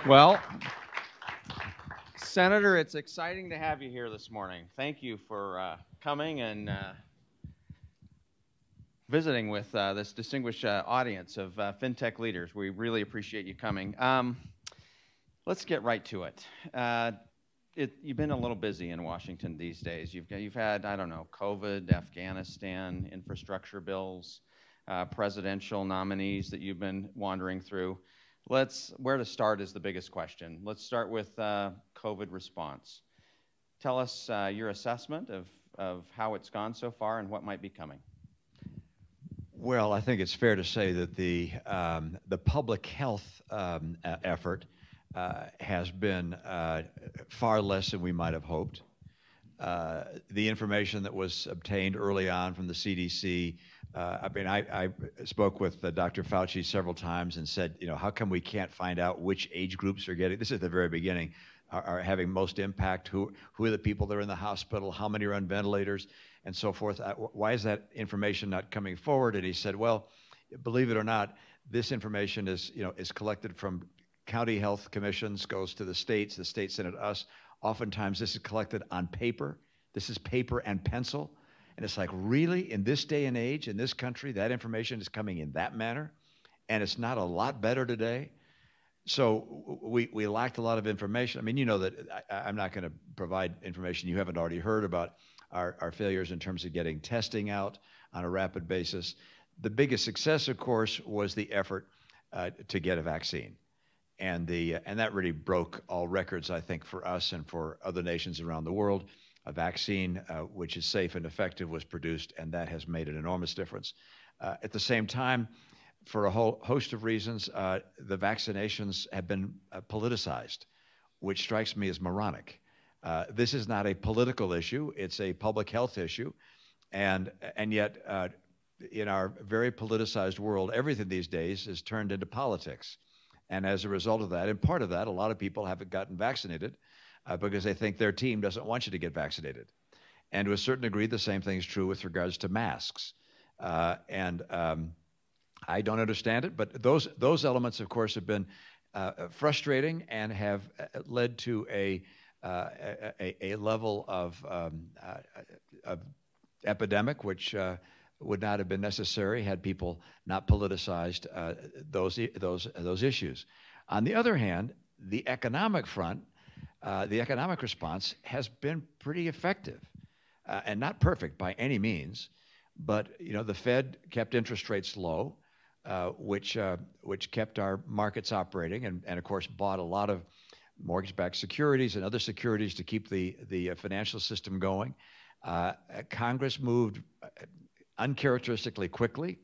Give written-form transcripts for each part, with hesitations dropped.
Well, Senator, it's exciting to have you here this morning. Thank you for coming and visiting with this distinguished audience of FinTech leaders. We really appreciate you coming. Let's get right to it. You've been a little busy in Washington these days. You've had, I don't know, COVID, Afghanistan, infrastructure bills, presidential nominees that you've been wandering through. Where to start is the biggest question. Let's start with COVID response. Tell us your assessment of how it's gone so far and what might be coming. Well, I think it's fair to say that the public health effort has been far less than we might have hoped. The information that was obtained early on from the CDC, I spoke with Dr. Fauci several times and said, how come we can't find out which age groups are getting, this is the very beginning, are having most impact, who are the people that are in the hospital, how many are on ventilators, and so forth. Why is that information not coming forward? And he said, well, believe it or not, this information is collected from county health commissions, goes to the states send it to us. Oftentimes this is collected on paper. This is paper and pencil. And it's like, really? In this day and age, in this country, that information is coming in that manner? And it's not a lot better today? So we lacked a lot of information. I mean, you know that I'm not going to provide information you haven't already heard about our failures in terms of getting testing out on a rapid basis. The biggest success, of course, was the effort to get a vaccine. And that really broke all records, I think, for us and for other nations around the world. A vaccine which is safe and effective was produced, and that has made an enormous difference. At the same time, for a whole host of reasons, the vaccinations have been politicized, which strikes me as moronic. This is not a political issue, it's a public health issue. And yet, in our very politicized world, everything these days is turned into politics. And as a result of that, and part of that, a lot of people haven't gotten vaccinated because they think their team doesn't want you to get vaccinated. And to a certain degree, the same thing is true with regards to masks. I don't understand it, but those elements, of course, have been frustrating and have led to a level of epidemic which would not have been necessary had people not politicized those issues. On the other hand, the economic front, the economic response has been pretty effective and not perfect by any means. But the Fed kept interest rates low, which kept our markets operating, and of course bought a lot of mortgage-backed securities and other securities to keep the financial system going. Congress moved uncharacteristically quickly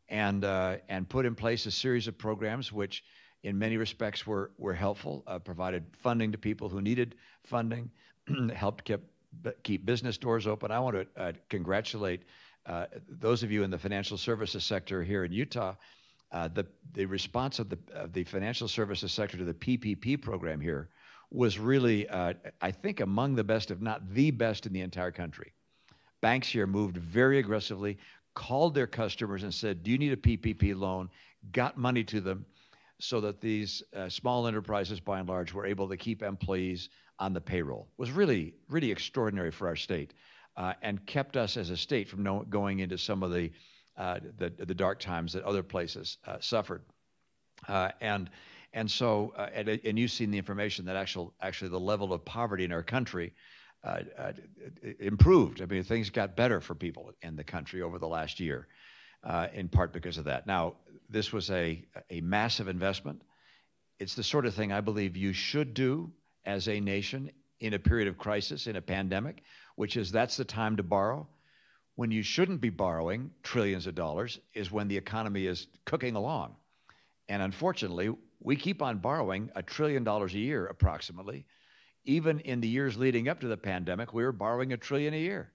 and put in place a series of programs which in many respects were helpful, provided funding to people who needed funding, helped keep business doors open. I want to congratulate those of you in the financial services sector here in Utah. The response of the financial services sector to the PPP program here was really, I think, among the best, if not the best in the entire country. Banks here moved very aggressively, called their customers and said, do you need a PPP loan? Got money to them so that these small enterprises, by and large, were able to keep employees on the payroll. It was really, really extraordinary for our state and kept us as a state from going into some of the dark times that other places suffered. And you've seen the information that actually the level of poverty in our country improved. I mean, things got better for people in the country over the last year, in part because of that. Now, this was a massive investment. It's the sort of thing I believe you should do as a nation in a period of crisis, in a pandemic, which is that's the time to borrow. When you shouldn't be borrowing trillions of dollars is when the economy is cooking along. And unfortunately, we keep on borrowing $1 trillion a year approximately. Even in the years leading up to the pandemic, we were borrowing $1 trillion a year,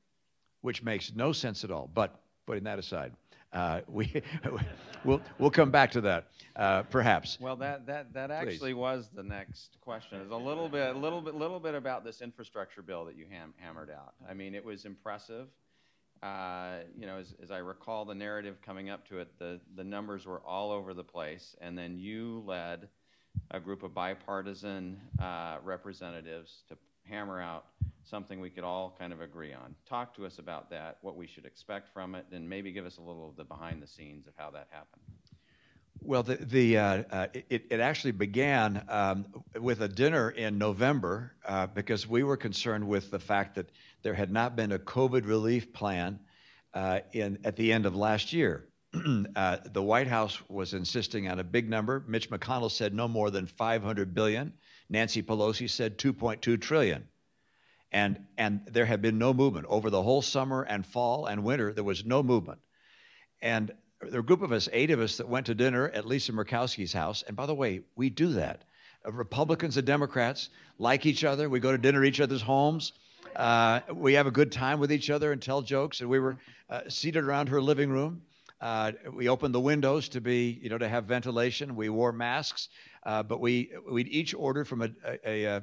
which makes no sense at all. But putting that aside, we'll come back to that, perhaps. Well, that actually was the next question. It's a little bit about this infrastructure bill that you hammered out. I mean, it was impressive. As I recall the narrative coming up to it, the numbers were all over the place, and then you led a group of bipartisan representatives to hammer out something we could all kind of agree on. Talk to us about that, what we should expect from it, and maybe give us a little of the behind the scenes of how that happened. Well, it actually began with a dinner in November because we were concerned with the fact that there had not been a COVID relief plan at the end of last year. The White House was insisting on a big number. Mitch McConnell said no more than $500 billion. Nancy Pelosi said $2.2 trillion. And there had been no movement. Over the whole summer and fall and winter, there was no movement. And there were a group of us, 8 of us, that went to dinner at Lisa Murkowski's house. And by the way, we do that. Republicans and Democrats like each other. We go to dinner at each other's homes. We have a good time with each other and tell jokes. And we were seated around her living room. We opened the windows to have ventilation. We wore masks. But we'd each ordered from a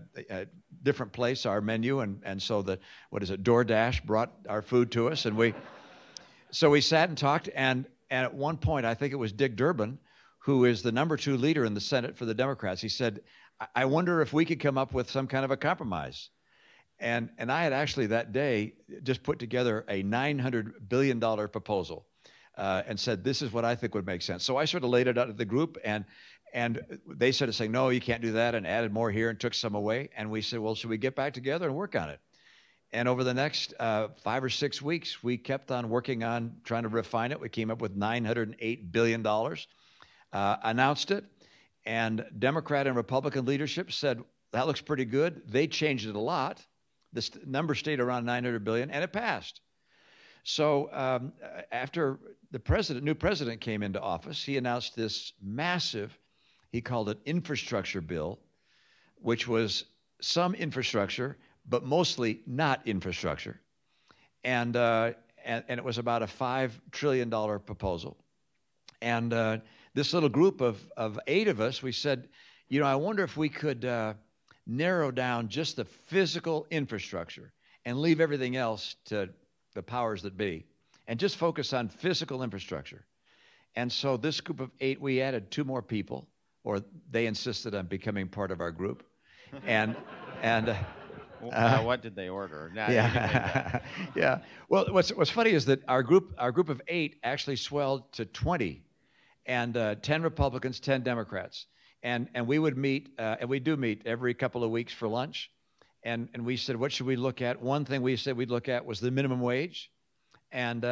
different place our menu. And so DoorDash brought our food to us. And so we sat and talked. And at one point, I think it was Dick Durbin, who is the #2 leader in the Senate for the Democrats. He said, I wonder if we could come up with some kind of a compromise. And I had actually that day just put together a $900 billion proposal and said, this is what I think would make sense. So I sort of laid it out to the group, and they started saying, no, you can't do that, and added more here and took some away. And we said, well, should we get back together and work on it? And over the next 5 or 6 weeks, we kept on working on trying to refine it. We came up with $908 billion, announced it, and Democrat and Republican leadership said, that looks pretty good. They changed it a lot. This number stayed around $900 billion, and it passed. So after the new president came into office, he announced this massive, he called it infrastructure bill, which was some infrastructure, but mostly not infrastructure. And it was about a $5 trillion proposal. And this little group of 8 of us, we said, I wonder if we could narrow down just the physical infrastructure and leave everything else to the powers that be and just focus on physical infrastructure. And so this group of 8, we added 2 more people, or they insisted on becoming part of our group. And what did they order? Yeah. Well, what's funny is that our group of 8 actually swelled to 20, and 10 Republicans, 10 Democrats, and we would meet, and we do meet every couple of weeks for lunch, and we said, what should we look at? One thing we said we'd look at was the minimum wage, and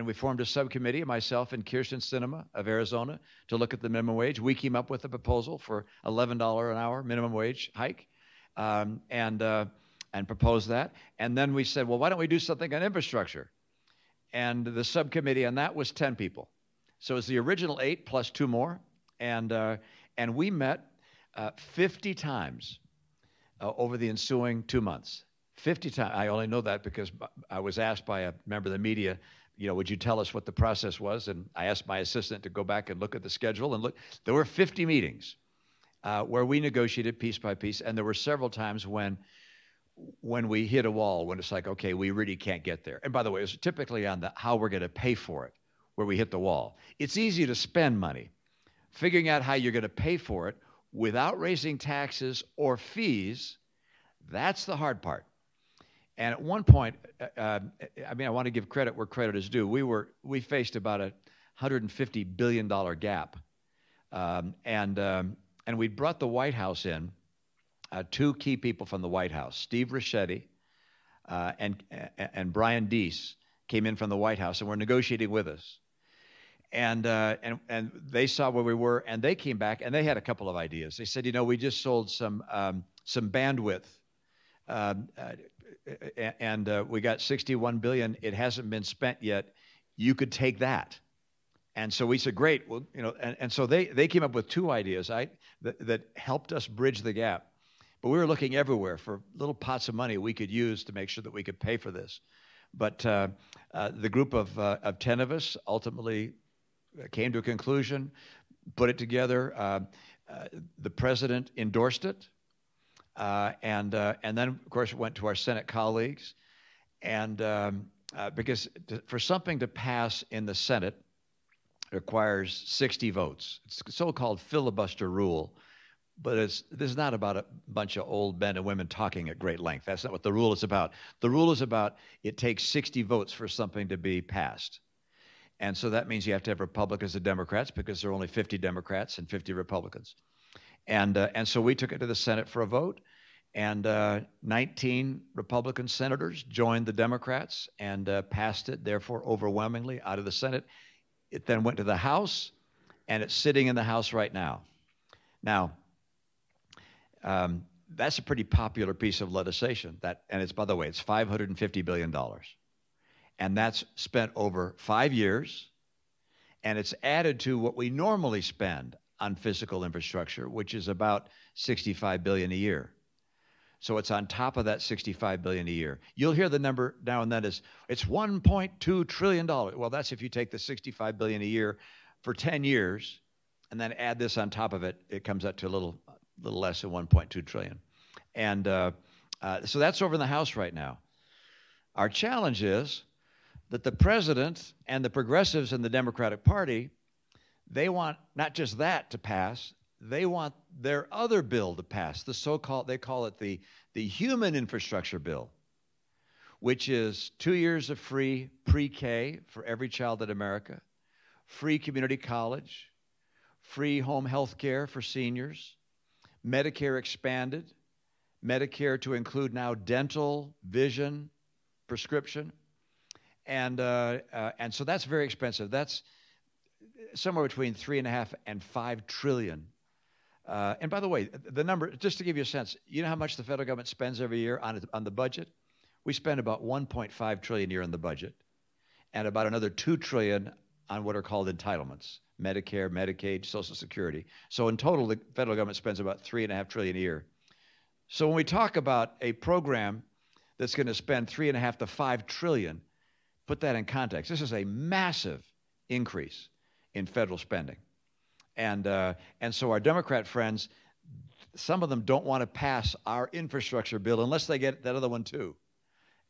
we formed a subcommittee, myself and Kirsten Sinema of Arizona, to look at the minimum wage. We came up with a proposal for $11 an hour minimum wage hike. And proposed that. And then we said, well, why don't we do something on infrastructure? And the subcommittee on that was 10 people. So it was the original 8 plus 2 more. And we met 50 times over the ensuing 2 months. 50 times. I only know that because I was asked by a member of the media, would you tell us what the process was? And I asked my assistant to go back and look at the schedule and look. There were 50 meetings. Where we negotiated piece by piece, and there were several times when we hit a wall, when it's like, okay, we really can't get there. And by the way, it was typically on how we're going to pay for it, where we hit the wall. It's easy to spend money. Figuring out how you're going to pay for it without raising taxes or fees, that's the hard part. And at one point, I want to give credit where credit is due. We faced about a $150 billion gap, and we brought the White House in, 2 key people from the White House, Steve Ricchetti and Brian Deese came in from the White House and were negotiating with us. And they saw where we were, and they came back, and they had a couple of ideas. They said, we just sold some bandwidth, and we got $61 billion. It hasn't been spent yet. You could take that. And so we said, great. Well, and so they came up with 2 ideas that helped us bridge the gap. But we were looking everywhere for little pots of money we could use to make sure that we could pay for this. But the group of 10 of us ultimately came to a conclusion, put it together. The president endorsed it. And then, of course, it went to our Senate colleagues. And because for something to pass in the Senate, requires 60 votes. It's the so-called filibuster rule, but this is not about a bunch of old men and women talking at great length. That's not what the rule is about. The rule is about it takes 60 votes for something to be passed. And so that means you have to have Republicans and Democrats, because there are only 50 Democrats and 50 Republicans. And so we took it to the Senate for a vote, and 19 Republican senators joined the Democrats and passed it, therefore overwhelmingly, out of the Senate. It then went to the House, and it's sitting in the House right now. Now, that's a pretty popular piece of legislation. And it's, by the way, it's $550 billion. And that's spent over 5 years, and it's added to what we normally spend on physical infrastructure, which is about $65 billion a year. So it's on top of that $65 billion a year. You'll hear the number now and then is, it's $1.2 trillion. Well, that's if you take the $65 billion a year for 10 years, and then add this on top of it, it comes up to a little less than 1.2 trillion. And so that's over in the House right now. Our challenge is that the president and the progressives in the Democratic Party, they want not just that to pass, they want their other bill to pass, the so-called, they call it the human infrastructure bill, which is 2 years of free pre-K for every child in America, free community college, free home health care for seniors, Medicare expanded, Medicare to include now dental, vision, prescription. And so that's very expensive. That's somewhere between 3.5 and 5 trillion. And by the way, the number, just to give you a sense, you know how much the federal government spends every year on the budget? We spend about 1.5 trillion a year on the budget, and about another 2 trillion on what are called entitlements, Medicare, Medicaid, Social Security. So in total, the federal government spends about 3.5 trillion a year. So when we talk about a program that's going to spend 3.5 to 5 trillion, put that in context. This is a massive increase in federal spending. And so our Democrat friends, some of them don't want to pass our infrastructure bill unless they get that other one too.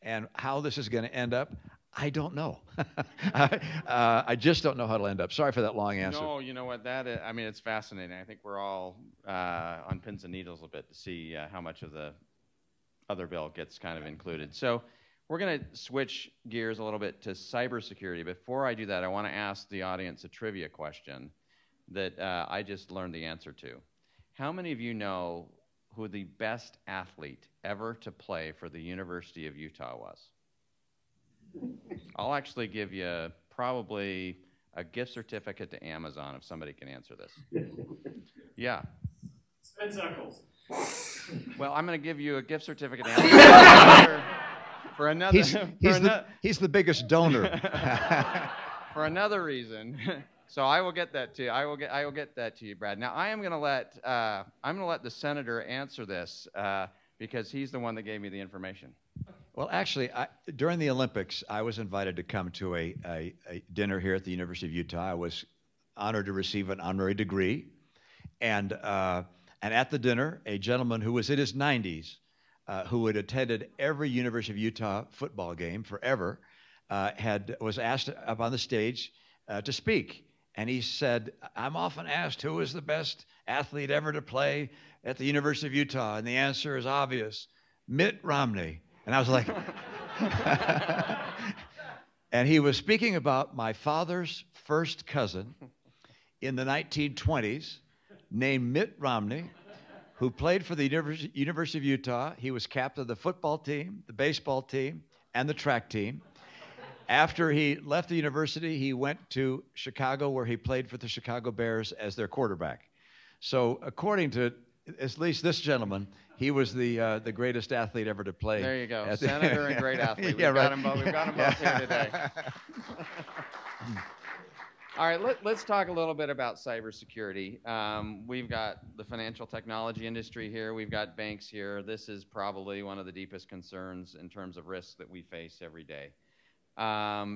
And how this is going to end up, I don't know. I just don't know how it'll end up. Sorry for that long answer. No, you know what, that is, I mean, it's fascinating. I think we're all on pins and needles a bit to see how much of the other bill gets kind of included. So we're going to switch gears a little bit to cybersecurity. Before I do that, I want to ask the audience a trivia question that I just learned the answer to. How many of you know who the best athlete ever to play for the University of Utah was? I'll actually give you probably a gift certificate to Amazon if somebody can answer this. Yeah. Eccles. Well, I'm going to give you a gift certificate to Amazon for another. He's the biggest donor. For another reason. So I will get that to you. I will get that to you, Brad. Now I'm going to let the senator answer this because he's the one that gave me the information. Well, actually, during the Olympics, I was invited to come to a dinner here at the University of Utah. I was honored to receive an honorary degree, and at the dinner, a gentleman who was in his 90s, who had attended every University of Utah football game forever, was asked up on the stage to speak. And he said, I'm often asked who is the best athlete ever to play at the University of Utah, and the answer is obvious, Mitt Romney. And I was like, and he was speaking about my father's first cousin in the 1920s named Mitt Romney, who played for the University of Utah. He was captain of the football team, the baseball team, and the track team. After he left the university, he went to Chicago, where he played for the Chicago Bears as their quarterback. So according to at least this gentleman, he was the greatest athlete ever to play. There you go, senator and great athlete. We've got them both here today. All right, let's talk a little bit about cybersecurity. We've got the financial technology industry here. We've got banks here. This is probably one of the deepest concerns in terms of risks that we face every day.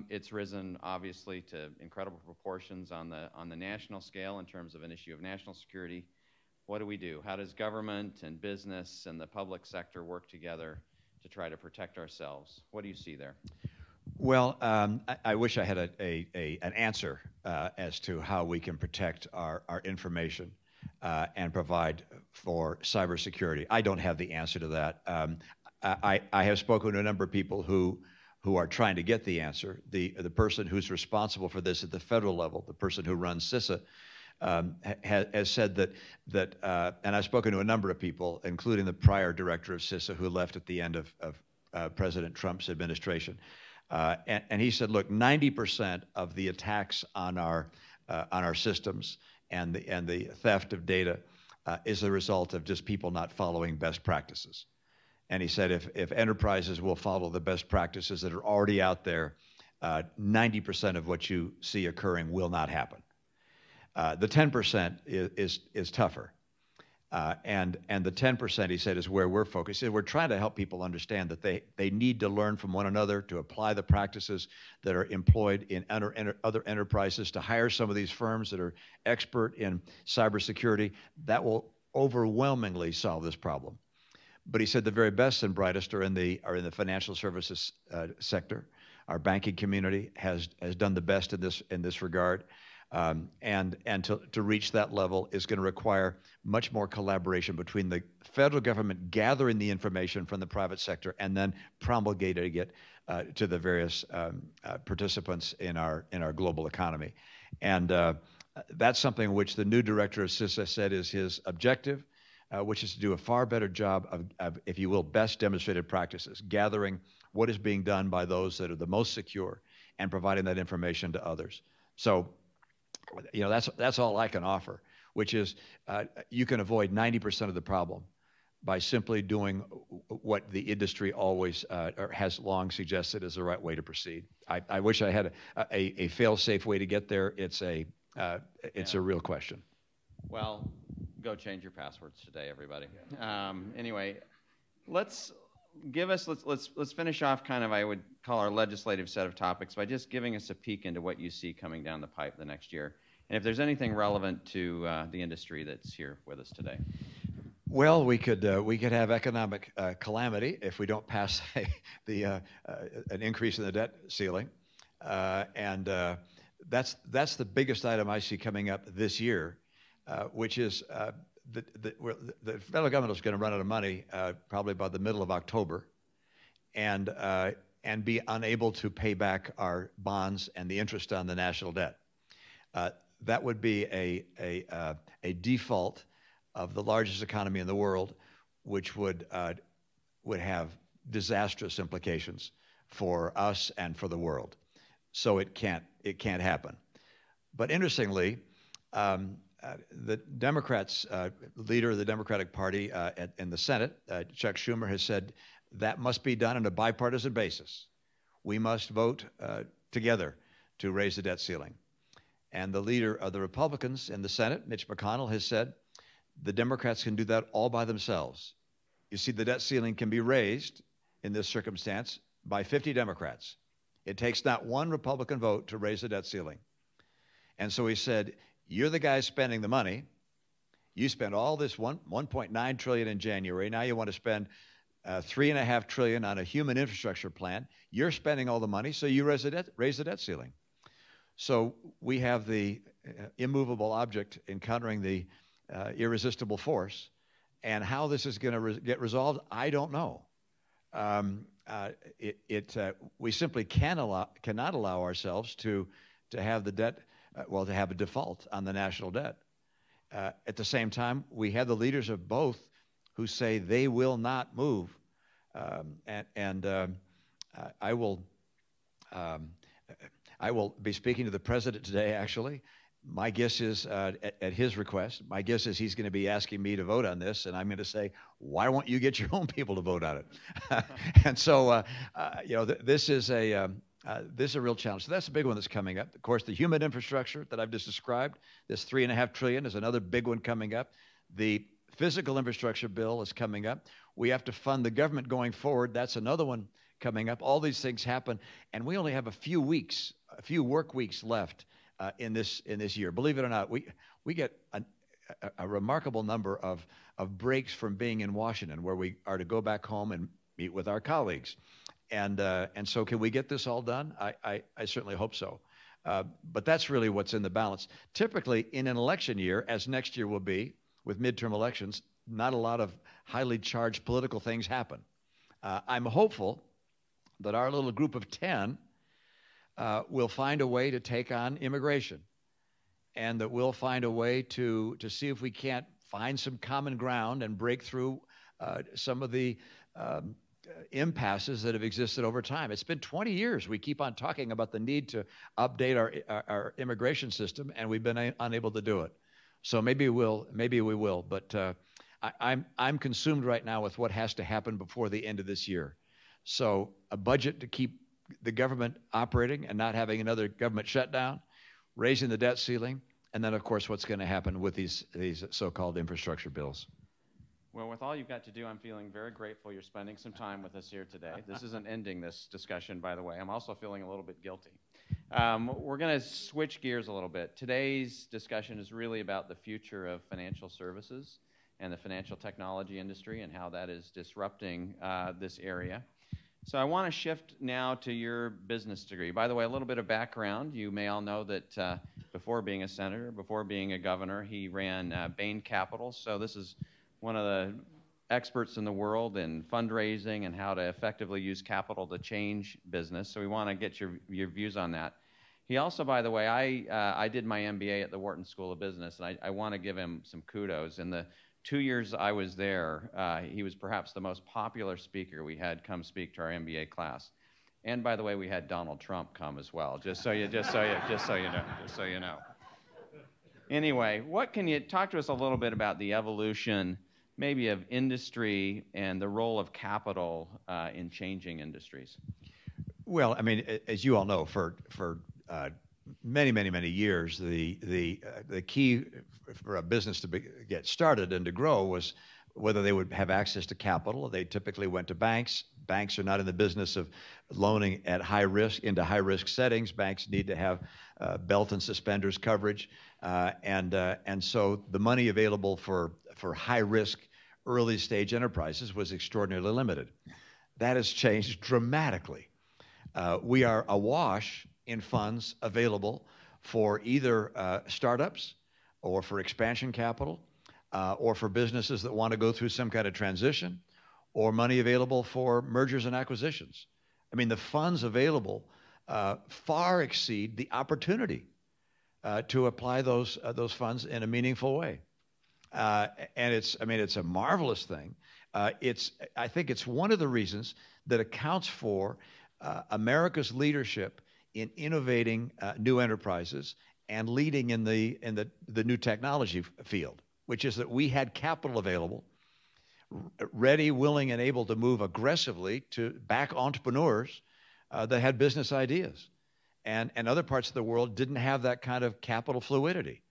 It's risen, obviously, to incredible proportions on the national scale in terms of an issue of national security. What do we do? How does government and business and the public sector work together to try to protect ourselves? What do you see there? Well, I wish I had an answer as to how we can protect our information and provide for cybersecurity? I don't have the answer to that. I have spoken to a number of people who are trying to get the answer. The person who's responsible for this at the federal level, the person who runs CISA, has said that and I've spoken to a number of people, including the prior director of CISA who left at the end of President Trump's administration. And he said, look, 90% of the attacks on our systems and the theft of data is the result of just people not following best practices. And he said, if enterprises will follow the best practices that are already out there, 90% of what you see occurring will not happen. The 10% is tougher. And the 10%, he said, is where we're focused. He said, we're trying to help people understand that they need to learn from one another, to apply the practices that are employed in other enterprises, to hire some of these firms that are expert in cybersecurity. That will overwhelmingly solve this problem. But he said the very best and brightest are in the financial services sector. Our banking community has done the best in this regard. And to reach that level is going to require much more collaboration between the federal government gathering the information from the private sector and then promulgating it to the various participants in our global economy. And that's something which the new director of CISA said is his objective, which is to do a far better job of, if you will, best demonstrated practices, gathering what is being done by those that are the most secure and providing that information to others. So, you know, that's all I can offer, which is you can avoid 90% of the problem by simply doing what the industry always or has long suggested is the right way to proceed. I wish I had a fail-safe way to get there. It's a real question. Well, go change your passwords today, everybody. Anyway, let's finish off kind of, I would call our legislative set of topics by just giving us a peek into what you see coming down the pipe the next year, and if there's anything relevant to the industry that's here with us today. Well, we could have economic calamity if we don't pass an increase in the debt ceiling, and that's the biggest item I see coming up this year, which is the federal government is going to run out of money probably by the middle of October, and be unable to pay back our bonds and the interest on the national debt. That would be a default of the largest economy in the world, which would have disastrous implications for us and for the world. So it can't happen. But interestingly, the Democrats, leader of the Democratic Party in the Senate, Chuck Schumer, has said that must be done on a bipartisan basis. We must vote together to raise the debt ceiling. And the leader of the Republicans in the Senate, Mitch McConnell, has said the Democrats can do that all by themselves. You see, the debt ceiling can be raised in this circumstance by 50 Democrats. It takes not one Republican vote to raise the debt ceiling. And so he said, you're the guys spending the money. You spent all this $1.9 trillion in January. Now you want to spend $3.5 trillion on a human infrastructure plan. You're spending all the money, so you raise the debt ceiling. So we have the immovable object encountering the irresistible force, and how this is going to get resolved, I don't know. We simply cannot allow ourselves to have the debt. To have a default on the national debt. At the same time, we have the leaders of both who say they will not move. I will be speaking to the president today, actually. My guess is, at his request, my guess is he's going to be asking me to vote on this, and I'm going to say, why won't you get your own people to vote on it? And so, this is a real challenge. So that's a big one that's coming up. Of course, the human infrastructure that I've just described, this $3.5 trillion is another big one coming up. The physical infrastructure bill is coming up. We have to fund the government going forward. That's another one coming up. All these things happen, and we only have a few work weeks left in this year. Believe it or not, we get a remarkable number of breaks from being in Washington, where we are to go back home and meet with our colleagues. And so can we get this all done? I certainly hope so. But that's really what's in the balance. Typically, in an election year, as next year will be with midterm elections, not a lot of highly charged political things happen. I'm hopeful that our little group of 10 will find a way to take on immigration, and that we'll find a way to see if we can't find some common ground and break through some of the impasses that have existed over time. It's been 20 years. We keep on talking about the need to update our immigration system, and we've been unable to do it. So maybe we will. But I'm consumed right now with what has to happen before the end of this year. So a budget to keep the government operating and not having another government shutdown, raising the debt ceiling, and then, of course, what's going to happen with these so-called infrastructure bills. Well, with all you've got to do, I'm feeling very grateful you're spending some time with us here today. This isn't ending this discussion, by the way. I'm also feeling a little bit guilty. We're going to switch gears a little bit. Today's discussion is really about the future of financial services and the financial technology industry and how that is disrupting this area. So I want to shift now to your business degree. By the way, a little bit of background. You may all know that before being a senator, before being a governor, he ran Bain Capital. So this is one of the experts in the world in fundraising and how to effectively use capital to change business. So we want to get your views on that. He also, by the way, I did my MBA at the Wharton School of Business, and I want to give him some kudos. In the 2 years I was there, he was perhaps the most popular speaker we had come speak to our MBA class. And by the way, we had Donald Trump come as well, just so you know. Anyway, what can you talk to us a little bit about the evolution, maybe of industry and the role of capital in changing industries? Well, I mean, as you all know, for many years, the key for a business to get started and to grow was whether they would have access to capital. They typically went to banks. Banks are not in the business of loaning at high risk into high risk settings. Banks need to have belt and suspenders coverage, and so the money available for high risk early stage enterprises was extraordinarily limited. That has changed dramatically. We are awash in funds available for either startups or for expansion capital or for businesses that want to go through some kind of transition, or money available for mergers and acquisitions. I mean, the funds available far exceed the opportunity to apply those funds in a meaningful way. And it's a marvelous thing. I think it's one of the reasons that accounts for America's leadership in innovating new enterprises and leading in the new technology field, which is that we had capital available, ready, willing, and able to move aggressively to back entrepreneurs that had business ideas. And other parts of the world didn't have that kind of capital fluidity.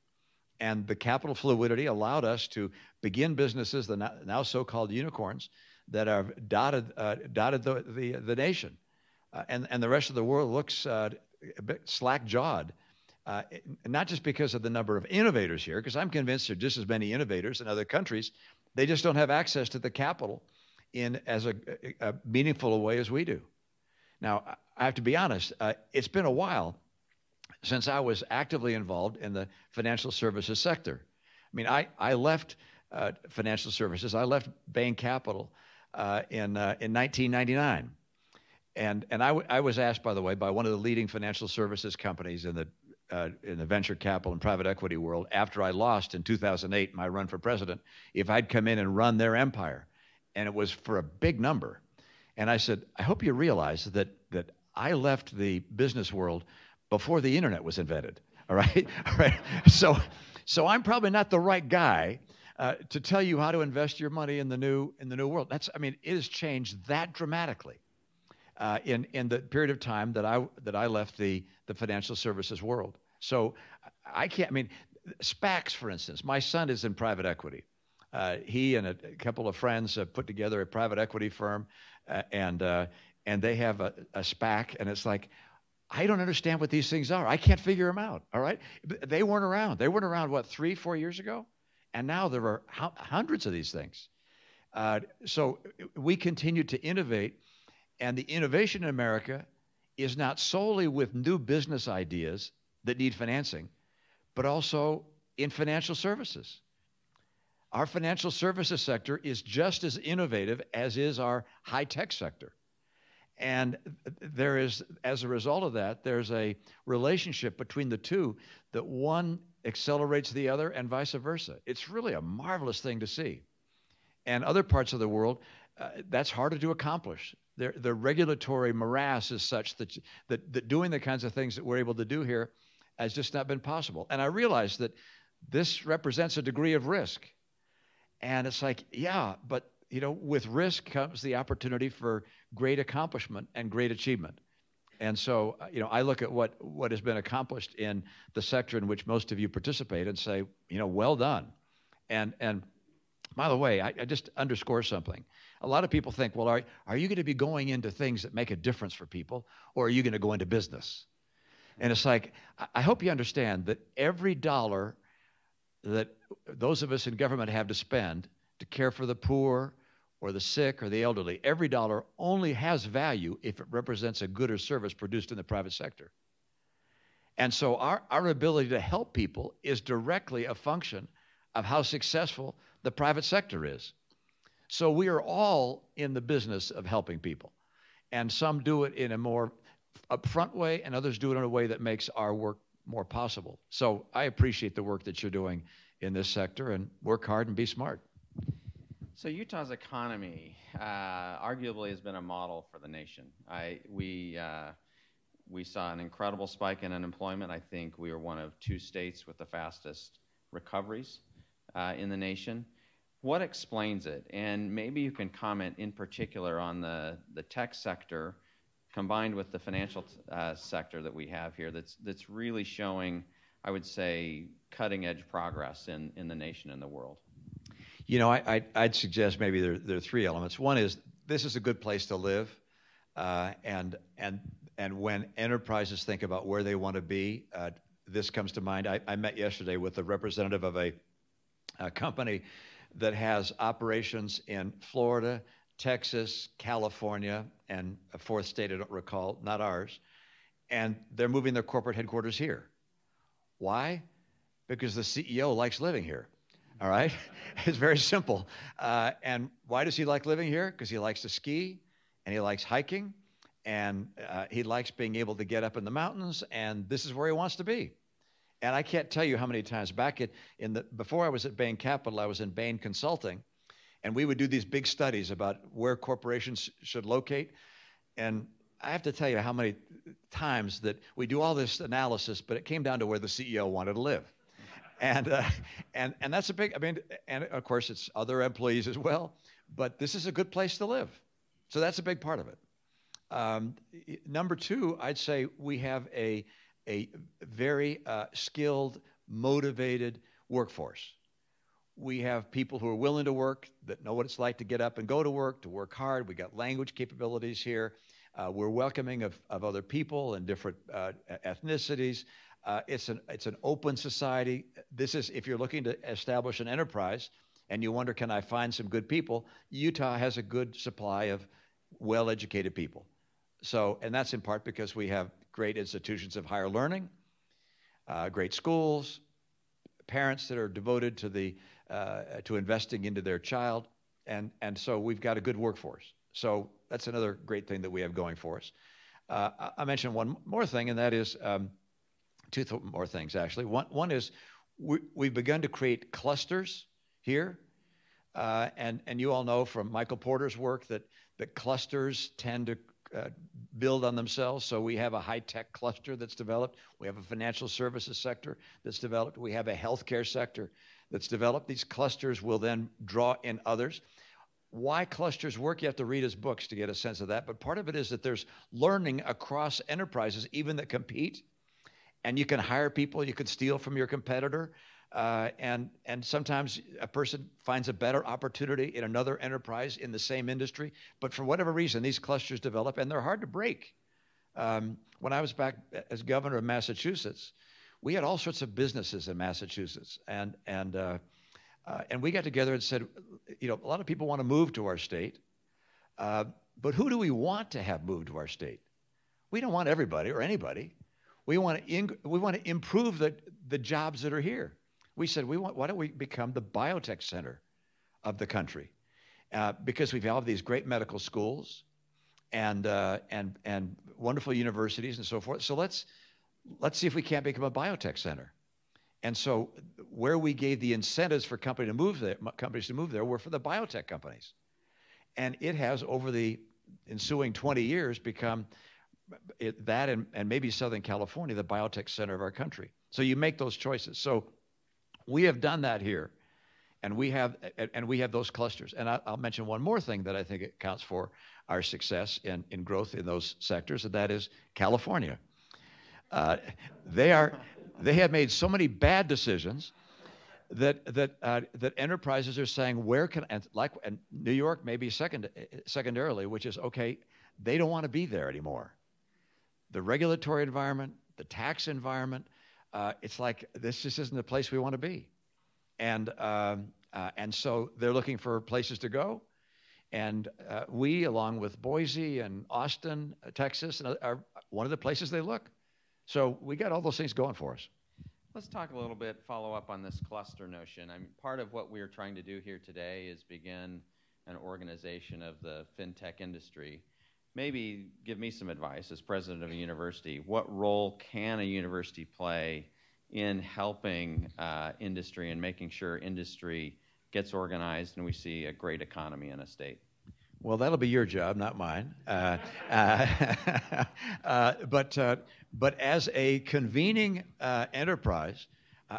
And the capital fluidity allowed us to begin businesses, the now so-called unicorns, that have dotted the nation. And the rest of the world looks a bit slack-jawed, not just because of the number of innovators here, because I'm convinced there are just as many innovators in other countries. They just don't have access to the capital in as a meaningful way as we do. Now, I have to be honest, it's been a while since I was actively involved in the financial services sector. I mean, I left financial services. I left Bain Capital in 1999. And I was asked, by the way, by one of the leading financial services companies in the venture capital and private equity world, after I lost in 2008 my run for president, if I'd come in and run their empire. And it was for a big number. And I said, I hope you realize that I left the business world before the internet was invented. All right? All right. So I'm probably not the right guy to tell you how to invest your money in the new world. It has changed that dramatically in the period of time that I left the financial services world. So I can't. I mean, SPACs, for instance. My son is in private equity. He and a couple of friends have put together a private equity firm, and they have a SPAC, and it's like, I don't understand what these things are. I can't figure them out, all right? They weren't around. They weren't around, what, 3-4 years ago? And now there are hundreds of these things. So we continue to innovate, and the innovation in America is not solely with new business ideas that need financing, but also in financial services. Our financial services sector is just as innovative as is our high-tech sector. And there is, as a result of that, there's a relationship between the two that one accelerates the other and vice versa. It's really a marvelous thing to see. And other parts of the world, that's harder to accomplish. The regulatory morass is such that doing the kinds of things that we're able to do here has just not been possible. And I realize that this represents a degree of risk. And it's like, yeah, but with risk comes the opportunity for great accomplishment and great achievement. And so, I look at what has been accomplished in the sector in which most of you participate and say, well done. And by the way, I just underscore something. A lot of people think, well, are you going to be going into things that make a difference for people, or are you going to go into business? And it's like, I hope you understand that every dollar that those of us in government have to spend to care for the poor or the sick or the elderly, every dollar only has value if it represents a good or service produced in the private sector. And so our ability to help people is directly a function of how successful the private sector is. So we are all in the business of helping people. And some do it in a more upfront way, and others do it in a way that makes our work more possible. So I appreciate the work that you're doing in this sector, and work hard and be smart. So Utah's economy arguably has been a model for the nation. We saw an incredible spike in unemployment. I think we are one of 2 states with the fastest recoveries in the nation. What explains it? And maybe you can comment in particular on the tech sector combined with the financial sector that we have here that's really showing, I would say, cutting-edge progress in the nation and the world. I'd suggest maybe there are 3 elements. One is this is a good place to live, and when enterprises think about where they want to be, this comes to mind. I met yesterday with a representative of a company that has operations in Florida, Texas, California, and a 4th state I don't recall, not ours, and they're moving their corporate headquarters here. Why? Because the CEO likes living here. All right? It's very simple. And why does he like living here? Because he likes to ski, and he likes hiking, and he likes being able to get up in the mountains, and this is where he wants to be. And I can't tell you how many times back before I was at Bain Capital, I was in Bain Consulting, and we would do these big studies about where corporations should locate. And I have to tell you how many times that we do all this analysis, but it came down to where the CEO wanted to live. And that's a big, and of course it's other employees as well, but this is a good place to live. So that's a big part of it. Number 2, I'd say we have a very skilled, motivated workforce. We have people who are willing to work, that know what it's like to get up and go to work hard. We got language capabilities here. We're welcoming of other people and different ethnicities. It's an open society. This is, if you're looking to establish an enterprise and you wonder, can I find some good people? Utah has a good supply of well-educated people. So, and that's in part because we have great institutions of higher learning, great schools, parents that are devoted to investing into their child, and so we've got a good workforce. So that's another great thing that we have going for us. I mentioned one more thing, and that is 2 more things actually. One is we've begun to create clusters here, and you all know from Michael Porter's work that clusters tend to build on themselves. So we have a high-tech cluster that's developed. We have a financial services sector that's developed. We have a healthcare sector that's developed. These clusters will then draw in others. Why clusters work, you have to read his books to get a sense of that. But part of it is that there's learning across enterprises, even that compete. And you can hire people, you can steal from your competitor. And sometimes a person finds a better opportunity in another enterprise in the same industry. But for whatever reason, these clusters develop, and they're hard to break. When I was back as governor of Massachusetts, we had all sorts of businesses in Massachusetts. And we got together and said, a lot of people want to move to our state, but who do we want to have move to our state? We don't want everybody or anybody. We want to improve the jobs that are here. We said, why don't we become the biotech center of the country? Because we've all these great medical schools and wonderful universities and so forth. So let's see if we can't become a biotech center. And so where we gave the incentives for companies to move there were for the biotech companies. And it has, over the ensuing 20 years, become that and maybe Southern California, the biotech center of our country. So you make those choices. So we have done that here, and we have those clusters. And I'll mention one more thing that I think accounts for our success in growth in those sectors, and that is California. They have made so many bad decisions that enterprises are saying, where can, and New York maybe secondarily, which is, okay, they don't want to be there anymore. The regulatory environment, the tax environment, it's like, this just isn't the place we want to be. And so they're looking for places to go. And we, along with Boise and Austin, Texas, are one of the places they look. So we got all those things going for us. Let's talk a little bit, follow up on this cluster notion. I mean, part of what we're trying to do here today is begin an organization of the FinTech industry. Maybe give me some advice as president of a university. What role can a university play in helping industry and making sure industry gets organized and we see a great economy in a state? Well, that'll be your job, not mine. But as a convening enterprise,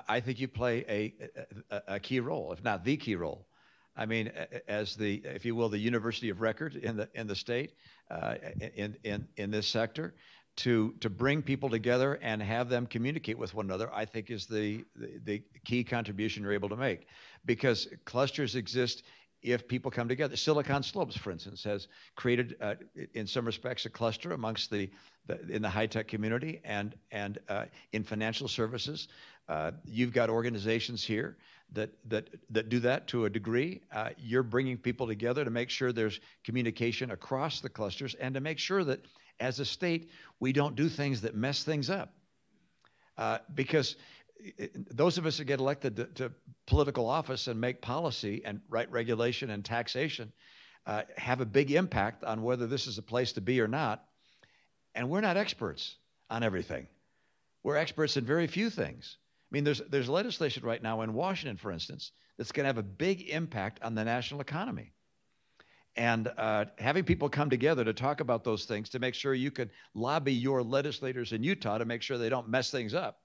I think you play a key role, if not the key role. I mean, as the, if you will, the university of record in the state, in this sector, to bring people together and have them communicate with one another, I think is the key contribution you're able to make, because clusters exist if people come together. Silicon Slopes, for instance, has created, in some respects, a cluster amongst in the high-tech community and in financial services. You've got organizations here that do that to a degree. You're bringing people together to make sure there's communication across the clusters and to make sure that, as a state, we don't do things that mess things up. Because those of us that get elected to political office and make policy and write regulation and taxation have a big impact on whether this is a place to be or not. And we're not experts on everything. We're experts in very few things. I mean, there's legislation right now in Washington, for instance, that's going to have a big impact on the national economy. And having people come together to talk about those things, to make sure you can lobby your legislators in Utah to make sure they don't mess things up,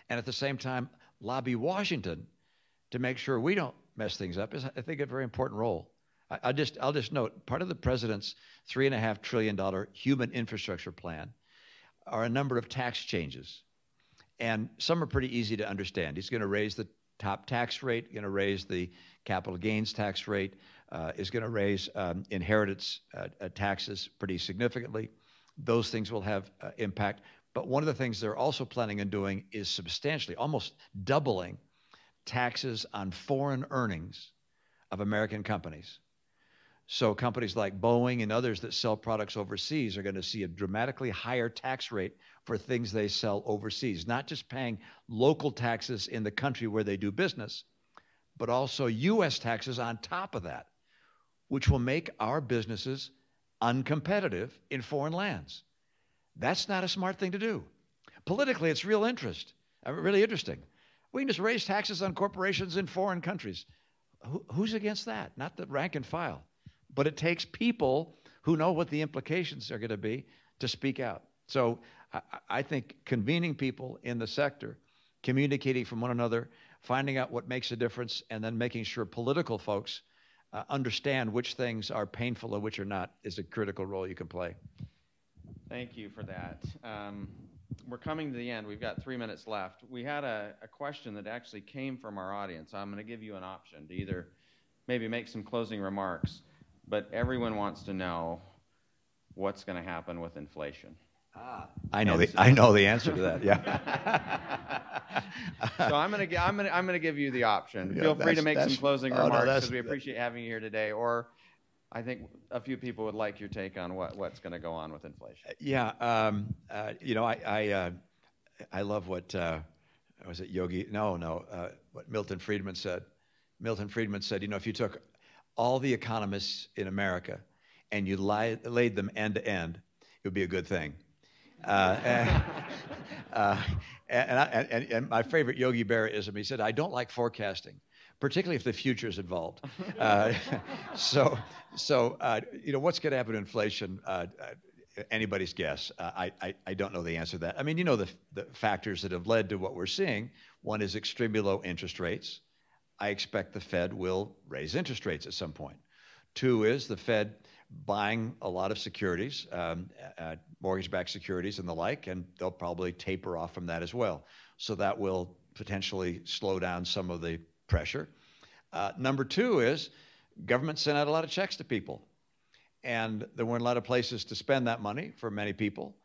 and at the same time lobby Washington to make sure we don't mess things up, is, I think, a very important role. I'll just note, part of the president's $3.5 trillion human infrastructure plan are a number of tax changes. And some are pretty easy to understand. He's going to raise the top tax rate, going to raise the capital gains tax rate, is going to raise inheritance taxes pretty significantly. Those things will have impact. But one of the things they're also planning on doing is substantially, almost doubling taxes on foreign earnings of American companies. So companies like Boeing and others that sell products overseas are going to see a dramatically higher tax rate for things they sell overseas, not just paying local taxes in the country where they do business, but also U.S. taxes on top of that, which will make our businesses uncompetitive in foreign lands. That's not a smart thing to do. Politically, it's really interesting. We can just raise taxes on corporations in foreign countries. Who's against that? Not the rank and file. But it takes people who know what the implications are going to be to speak out. So I think convening people in the sector, communicating from one another, finding out what makes a difference, and then making sure political folks understand which things are painful and which are not is a critical role you can play. Thank you for that. We're coming to the end. We've got 3 minutes left. We had a question that actually came from our audience. I'm going to give you an option to either maybe make some closing remarks, but everyone wants to know what's going to happen with inflation. I know the answer to that. Yeah. So I'm going to give you the option. Feel free to make some closing remarks, because we appreciate having you here today. Or I think a few people would like your take on what's going to go on with inflation. Yeah. You know, I love what was it Yogi? No. What Milton Friedman said. Milton Friedman said, if you took all the economists in America and you laid them end to end, it would be a good thing. And my favorite Yogi Berra-ism, he said, I don't like forecasting, particularly if the future is involved. So what's going to happen to inflation? Anybody's guess. I don't know the answer to that. I mean, the factors that have led to what we're seeing. One is extremely low interest rates. I expect the Fed will raise interest rates at some point. Two is the Fed buying a lot of securities, mortgage-backed securities and the like, and they'll probably taper off from that as well. So that will potentially slow down some of the pressure. Number two is government sent out a lot of checks to people, and there weren't a lot of places to spend that money for many people.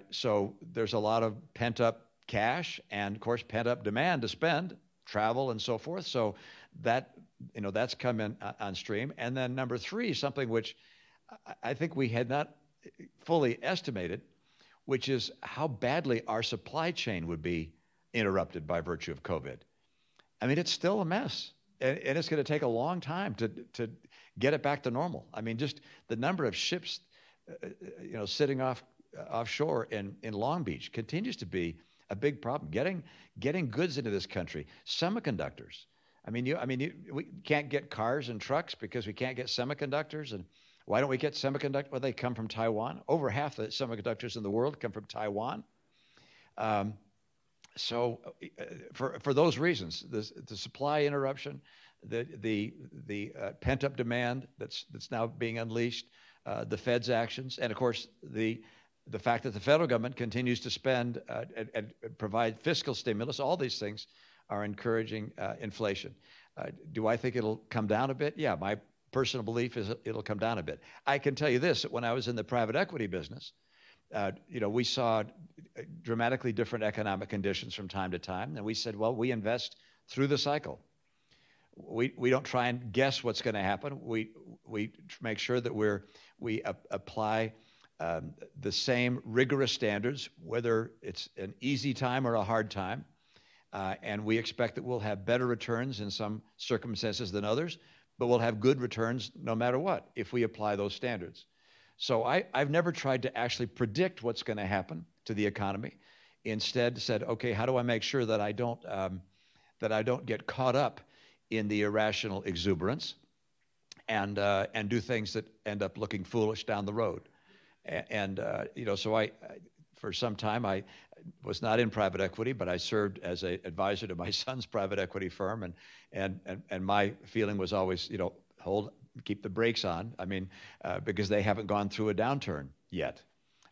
So there's a lot of pent-up cash and, of course, pent-up demand to spend, travel and so forth. So that's come in on stream. And then number three, something which I think we had not fully estimated, which is how badly our supply chain would be interrupted by virtue of COVID. I mean, it's still a mess, and it's going to take a long time to get it back to normal. I mean, just the number of ships, sitting offshore in Long Beach continues to be a big problem. Getting goods into this country, semiconductors. We can't get cars and trucks because we can't get semiconductors. And why don't we get semiconductors? Well, they come from Taiwan. Over half the semiconductors in the world come from Taiwan. So for those reasons, the supply interruption, the pent-up demand that's now being unleashed, the Fed's actions, and of course the fact that the federal government continues to spend and provide fiscal stimulus, all these things are encouraging inflation. Do I think it'll come down a bit? Yeah, my personal belief is it'll come down a bit. I can tell you this, that when I was in the private equity business, we saw dramatically different economic conditions from time to time, and we said, well, we invest through the cycle. We don't try and guess what's going to happen. We make sure that we apply the same rigorous standards, whether it's an easy time or a hard time, and we expect that we'll have better returns in some circumstances than others, but we'll have good returns no matter what if we apply those standards. So I've never tried to actually predict what's going to happen to the economy. Instead, said, okay, how do I make sure that I don't get caught up in the irrational exuberance and do things that end up looking foolish down the road? So I for some time, I was not in private equity, but I served as an advisor to my son's private equity firm, and my feeling was always, keep the brakes on. I mean, because they haven't gone through a downturn yet,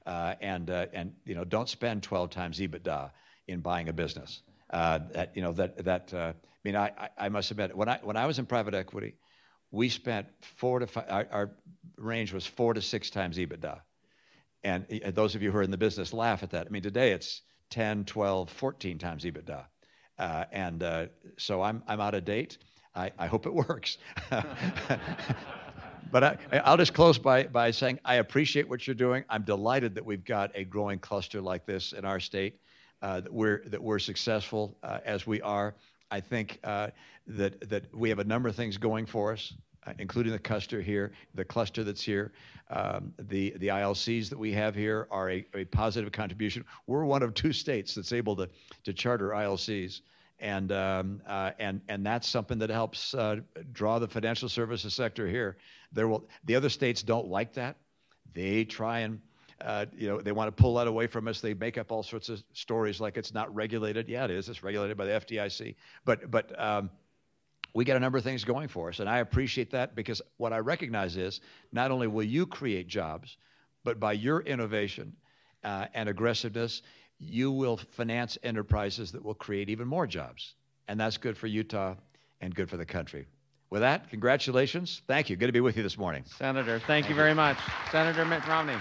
and don't spend 12 times EBITDA in buying a business. I must admit, when I was in private equity, we spent 4 to 5. Our range was 4 to 6 times EBITDA. And those of you who are in the business laugh at that. I mean, today it's 10, 12, 14 times EBITDA. So I'm out of date. I hope it works. But I'll just close by saying I appreciate what you're doing. I'm delighted that we've got a growing cluster like this in our state, that we're successful as we are. I think that we have a number of things going for us, including the cluster that's here. The ILCs that we have here are a positive contribution. We're one of 2 states that's able to charter ILCs, and that's something that helps draw the financial services sector here. The other states don't like that. They try and they want to pull that away from us. They make up all sorts of stories like it's not regulated. Yeah, it is. It's regulated by the FDIC. But we got a number of things going for us, and I appreciate that, because what I recognize is not only will you create jobs, but by your innovation and aggressiveness, you will finance enterprises that will create even more jobs. And that's good for Utah and good for the country. With that, congratulations. Thank you. Good to be with you this morning. Senator, thank you very much. Senator Mitt Romney.